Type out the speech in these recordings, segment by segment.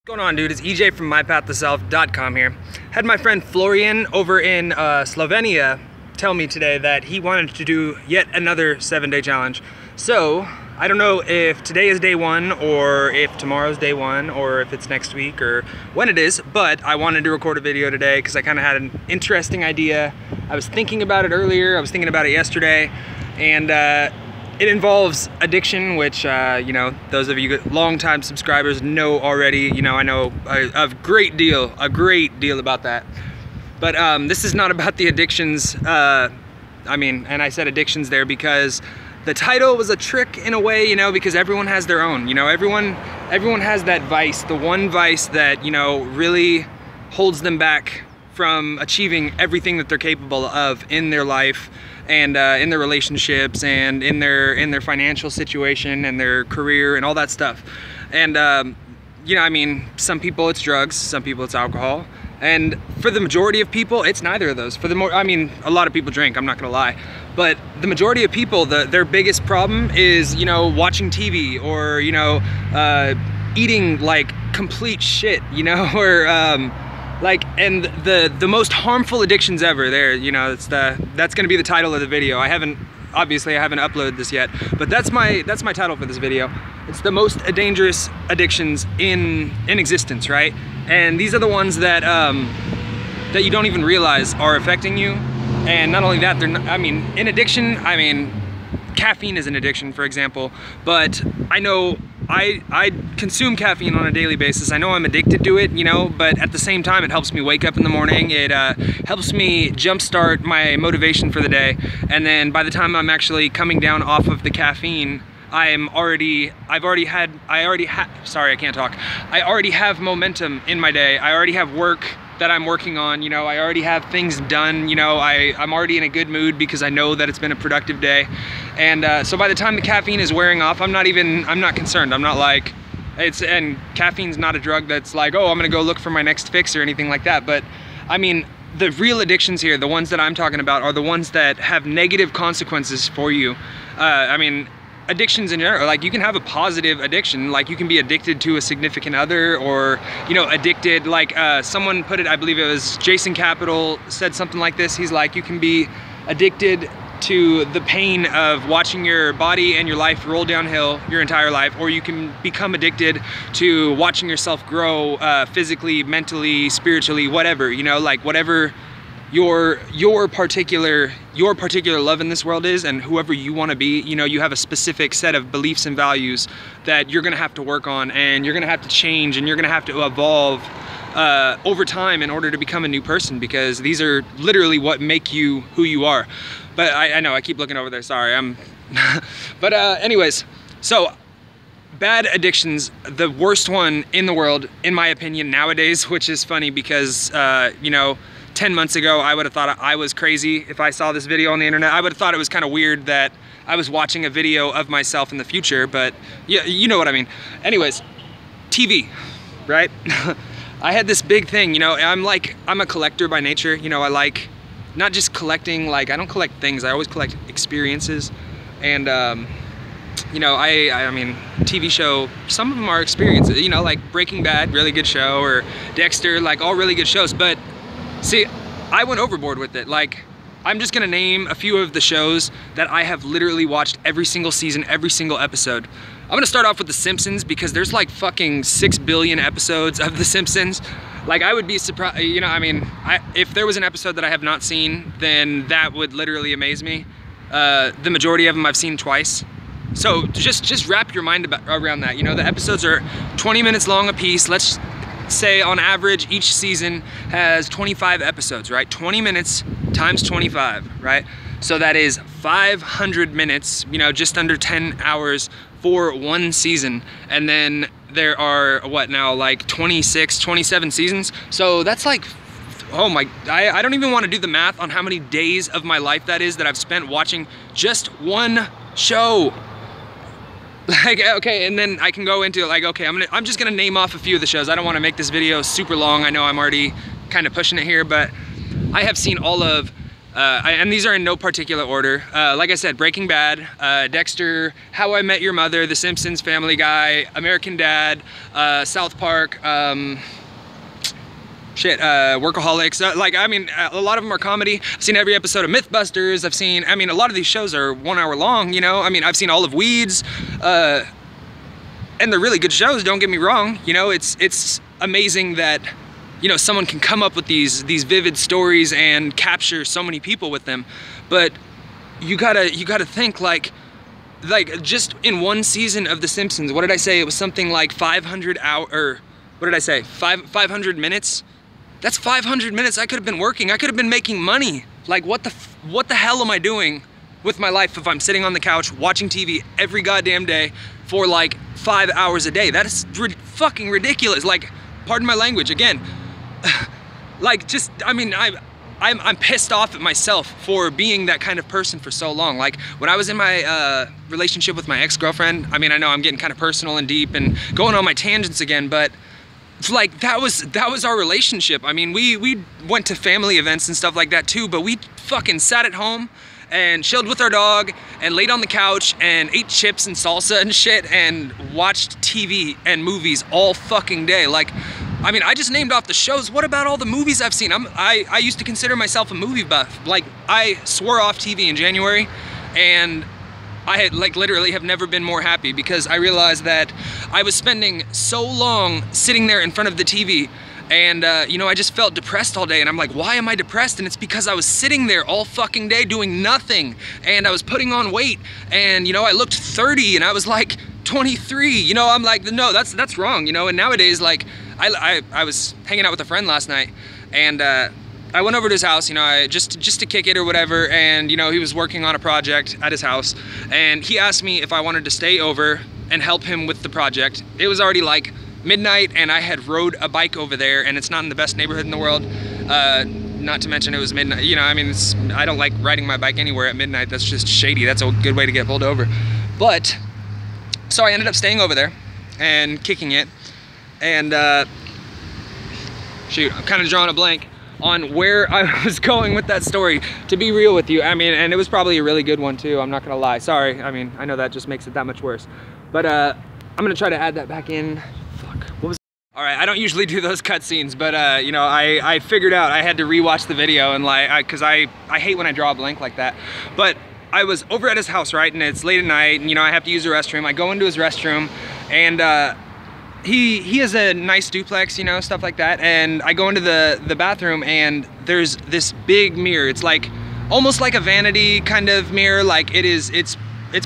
What's going on, dude? It's EJ from MyPathToSelf.com here. Had my friend Florian over in Slovenia tell me today that he wanted to do yet another 7-day challenge. So I don't know if today is day one or if tomorrow's day one or if it's next week or when it is, but I wanted to record a video today because I kind of had an interesting idea. I was thinking about it earlier, I was thinking about it yesterday, and it involves addiction, which, you know, those of you long-time subscribers know already. You know, I know a great deal about that. But this is not about the addictions. I mean, and I said addictions there because the title was a trick in a way, you know, because everyone has their own. You know, everyone has that vice, the one vice that, you know, really holds them back from achieving everything that they're capable of in their life and in their relationships and in their financial situation and their career and all that stuff. And you know, I mean, some people it's drugs, some people it's alcohol, and for the majority of people it's neither of those. I mean, a lot of people drink, I'm not gonna lie, but the majority of people, their biggest problem is, you know, watching TV or, you know, eating like complete shit, you know, or like, and the most harmful addictions ever there, you know, that's gonna be the title of the video. Obviously I haven't uploaded this yet, but that's my title for this video. It's the most dangerous addictions in existence, right? And these are the ones that that you don't even realize are affecting you. And not only that, I mean, in addiction, I mean, caffeine is an addiction, for example, but I know I consume caffeine on a daily basis. I know I'm addicted to it, you know, but at the same time, it helps me wake up in the morning. It helps me jumpstart my motivation for the day. And then by the time I'm actually coming down off of the caffeine, I already have momentum in my day. I already have work that I'm working on, you know, I already have things done, you know, I'm already in a good mood because I know that it's been a productive day. And so by the time the caffeine is wearing off, I'm not concerned. I'm not like, and caffeine's not a drug that's like, oh, I'm gonna go look for my next fix or anything like that. But I mean, the real addictions here, the ones that I'm talking about, are the ones that have negative consequences for you. I mean, addictions in general, like, you can have a positive addiction, like you can be addicted to a significant other, or, you know, addicted, like someone put it, I believe it was Jason Capital said something like this. He's like, you can be addicted to the pain of watching your body and your life roll downhill your entire life, or you can become addicted to watching yourself grow physically, mentally, spiritually, whatever, you know, like whatever your particular love in this world is, and whoever you want to be, you know, you have a specific set of beliefs and values that you're gonna have to work on, and you're gonna have to change, and you're gonna have to evolve over time in order to become a new person, because these are literally what make you who you are. But I know I keep looking over there, sorry, but anyways, so bad addictions, the worst one in the world, in my opinion, nowadays, which is funny because, you know, 10 months ago, I would have thought I was crazy if I saw this video on the internet. I would have thought it was kind of weird that I was watching a video of myself in the future, but yeah, you know what I mean. Anyways, TV, right? I had this big thing, you know, I'm a collector by nature, you know, I like not just collecting, like, I don't collect things, I always collect experiences. And, you know, I mean, TV show, some of them are experiences, you know, like Breaking Bad, really good show, or Dexter, like all really good shows, but see, I went overboard with it. Like, I'm just gonna name a few of the shows that I have literally watched every single season, every single episode. I'm gonna start off with The Simpsons because there's like fucking 6 billion episodes of The Simpsons. Like, I would be surprised, you know, I mean, if there was an episode that I have not seen, then that would literally amaze me. The majority of them I've seen twice. So just wrap your mind around that. You know, the episodes are 20 minutes long a piece. Let's say on average each season has 25 episodes, right? 20 minutes times 25, right? So that is 500 minutes, you know, just under 10 hours for one season. And then there are, what now, like 26, 27 seasons. So that's like, oh my, I don't even want to do the math on how many days of my life that is that I've spent watching just one show. Like, okay, and then I can go into like, okay, I'm just gonna name off a few of the shows. I don't want to make this video super long. I know I'm already kind of pushing it here, but I have seen all of and these are in no particular order. Like I said, Breaking Bad, Dexter, How I Met Your Mother, The Simpsons, Family Guy, American Dad, South Park, Workaholics. Like, I mean, a lot of them are comedy. I've seen every episode of Mythbusters. I've seen, I mean, a lot of these shows are 1 hour long, you know? I mean, I've seen all of Weeds, and they're really good shows, don't get me wrong. You know, it's amazing that, you know, someone can come up with these vivid stories and capture so many people with them. But you gotta think, like just in one season of The Simpsons, what did I say? It was something like 500 minutes? That's 500 minutes I could have been working. I could have been making money. Like, what the hell am I doing with my life if I'm sitting on the couch watching TV every goddamn day for like 5 hours a day? That is fucking ridiculous. Like, pardon my language again. Like, just, I mean, I'm pissed off at myself for being that kind of person for so long. Like, when I was in my relationship with my ex-girlfriend, I mean, I know I'm getting kind of personal and deep and going on my tangents again, but it's like, that was our relationship. I mean, we went to family events and stuff like that too, but we fucking sat at home and chilled with our dog and laid on the couch and ate chips and salsa and shit and watched TV and movies all fucking day. Like, I mean, I just named off the shows. What about all the movies I've seen? I used to consider myself a movie buff. Like, I swore off TV in January, and I had, like, literally have never been more happy, because I realized that I was spending so long sitting there in front of the TV, and you know, I just felt depressed all day, and I'm like, why am I depressed? And it's because I was sitting there all fucking day doing nothing, and I was putting on weight, and you know, I looked 30 and I was like 23, you know. I'm like, no, that's wrong, you know. And nowadays, like, I was hanging out with a friend last night, and I went over to his house, you know, just to kick it or whatever, and you know, he was working on a project at his house, and he asked me if I wanted to stay over and help him with the project. It was already like midnight, and I had rode a bike over there, and it's not in the best neighborhood in the world. Not to mention it was midnight, you know, I mean, I don't like riding my bike anywhere at midnight. That's just shady. That's a good way to get pulled over. But, so I ended up staying over there and kicking it, and shoot, I'm kind of drawing a blank on where I was going with that story, to be real with you. I mean, and it was probably a really good one too, I'm not gonna lie. Sorry, I mean, I know that just makes it that much worse. But I'm gonna try to add that back in. Fuck, what was... All right, I don't usually do those cutscenes, but you know, I figured out I had to rewatch the video, and like, cause I hate when I draw a blank like that. But I was over at his house, right, and it's late at night, and you know, I have to use the restroom. I go into his restroom, and he has a nice duplex, you know, stuff like that, and I go into the bathroom, and there's this big mirror. It's like almost like a vanity kind of mirror. Like, it's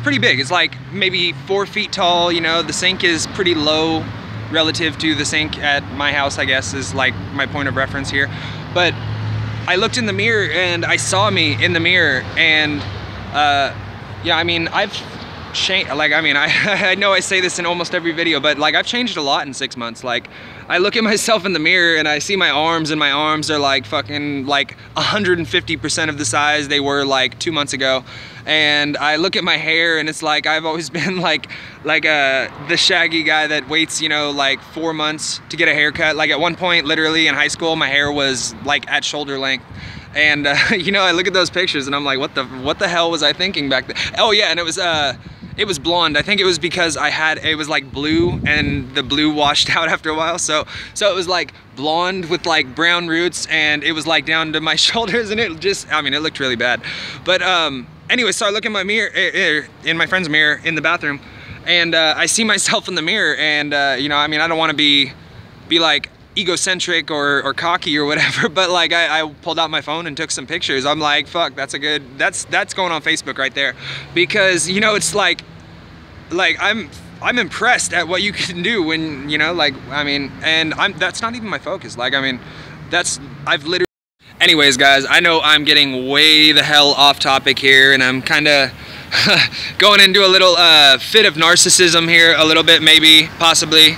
pretty big. It's like maybe 4 feet tall, you know. The sink is pretty low relative to the sink at my house, I guess, is like my point of reference here. But I looked in the mirror and I saw me in the mirror, and yeah, I mean, I've changed. Like, I mean, I know I say this in almost every video, but like, I've changed a lot in 6 months. Like, I look at myself in the mirror and I see my arms, and my arms are like fucking like 150% of the size they were like 2 months ago. And I look at my hair, and it's like, I've always been like the shaggy guy that waits, you know, like 4 months to get a haircut. Like, at one point, literally in high school, my hair was like at shoulder length. And you know, I look at those pictures and I'm like, what the hell was I thinking back then? Oh yeah, and it was blonde. I think it was because it was like blue, and the blue washed out after a while. So it was like blonde with like brown roots, and it was like down to my shoulders, and it just, I mean, it looked really bad. But anyway, so I look in my mirror, in my friend's mirror in the bathroom, and I see myself in the mirror, and you know, I mean, I don't want to be like egocentric or cocky or whatever, but like, I pulled out my phone and took some pictures. I'm like, fuck, that's going on Facebook right there, because you know, it's like I'm impressed at what you can do when, you know, like, I mean, and that's not even my focus. Like, I mean, I've literally... Anyways, guys, I know I'm getting way the hell off topic here, and I'm kind of going into a little fit of narcissism here, a little bit, maybe, possibly,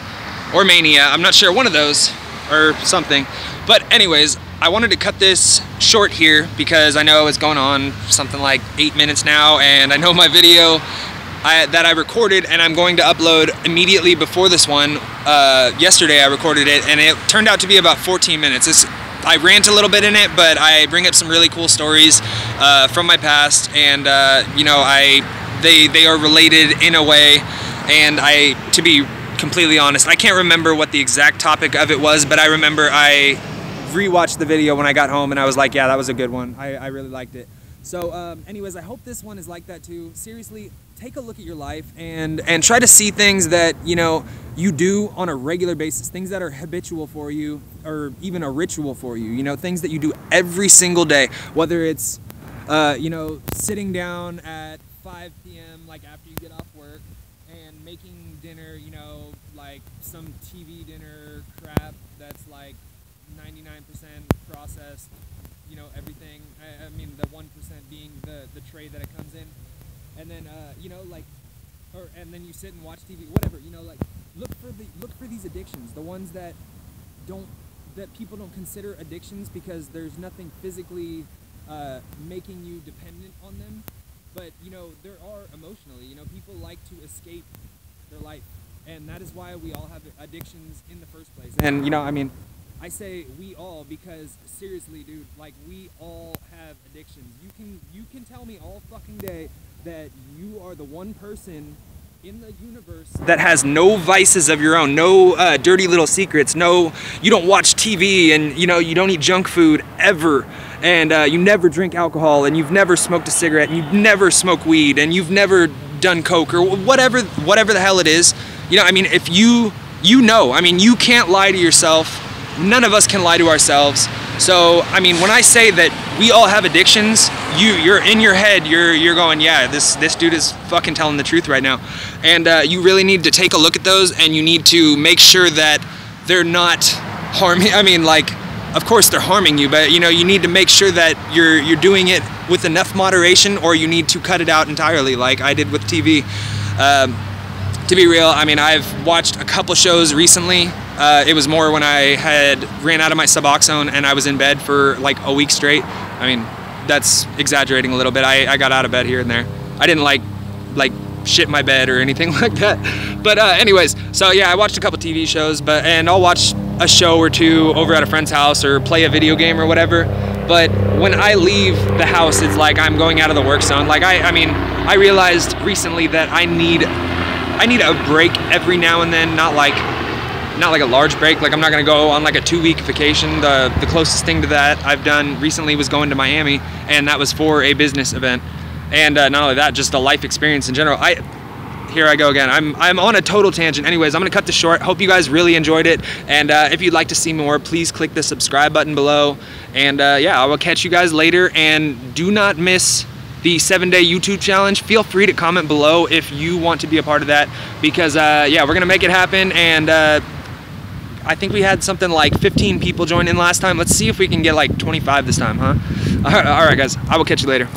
or mania. I'm not sure, one of those or something. But anyways, I wanted to cut this short here because I know it's going on something like 8 minutes now, and I know my video that I recorded and I'm going to upload immediately before this one, yesterday I recorded it, and it turned out to be about 14 minutes. I rant a little bit in it, but I bring up some really cool stories from my past, and you know, they are related in a way. And to be completely honest, I can't remember what the exact topic of it was, but I remember I rewatched the video when I got home and I was like, yeah, that was a good one. I really liked it. So anyways, I hope this one is like that too. Seriously, take a look at your life and try to see things that, you know, you do on a regular basis, things that are habitual for you or even a ritual for you, you know, things that you do every single day, whether it's, you know, sitting down at 5 p.m. like after you get off work and making dinner, you know, like some TV dinner crap that's like 99% processed, you know, everything. I mean, the 1% being the tray that it comes in, and then you know, like, and then you sit and watch TV, whatever, you know, like look for these addictions, the ones that people don't consider addictions because there's nothing physically making you dependent on them, but you know, there are emotionally, you know, people like to escape their life, and that is why we all have addictions in the first place. And you know, I mean, I say we all because seriously, dude, like we all have addictions. You can tell me all fucking day that you are the one person in the universe that has no vices of your own, no dirty little secrets, no, you don't watch TV, and you know, you don't eat junk food ever, and you never drink alcohol, and you've never smoked a cigarette, and you've never smoked weed, and you've never done coke or whatever the hell it is. You know, I mean, if you know, I mean, you can't lie to yourself. None of us can lie to ourselves. So, I mean, when I say that we all have addictions, you're in your head, you're going, yeah, this dude is fucking telling the truth right now. And you really need to take a look at those, and you need to make sure that they're not harming. I mean, like, of course they're harming you, but you know, you need to make sure that you're doing it with enough moderation, or you need to cut it out entirely, like I did with TV. To be real, I mean, I've watched a couple shows recently. It was more when I had ran out of my Suboxone and I was in bed for like a week straight. I mean, that's exaggerating a little bit. I got out of bed here and there. I didn't like shit my bed or anything like that. But anyways, so yeah, I watched a couple TV shows, and I'll watch a show or two over at a friend's house or play a video game or whatever. But when I leave the house, it's like I'm going out of the work zone. Like I mean, I realized recently that I need a break every now and then, not like a large break. Like I'm not gonna go on like a 2-week vacation. The closest thing to that I've done recently was going to Miami, and that was for a business event. And not only that, just a life experience in general. Here I go again. I'm on a total tangent. Anyways, I'm gonna cut this short. Hope you guys really enjoyed it. And if you'd like to see more, please click the subscribe button below. And yeah, I will catch you guys later. And do not miss the 7-day YouTube challenge. Feel free to comment below if you want to be a part of that, because yeah, we're gonna make it happen. And I think we had something like 15 people join in last time. Let's see if we can get like 25 this time, huh? All right, guys, I will catch you later.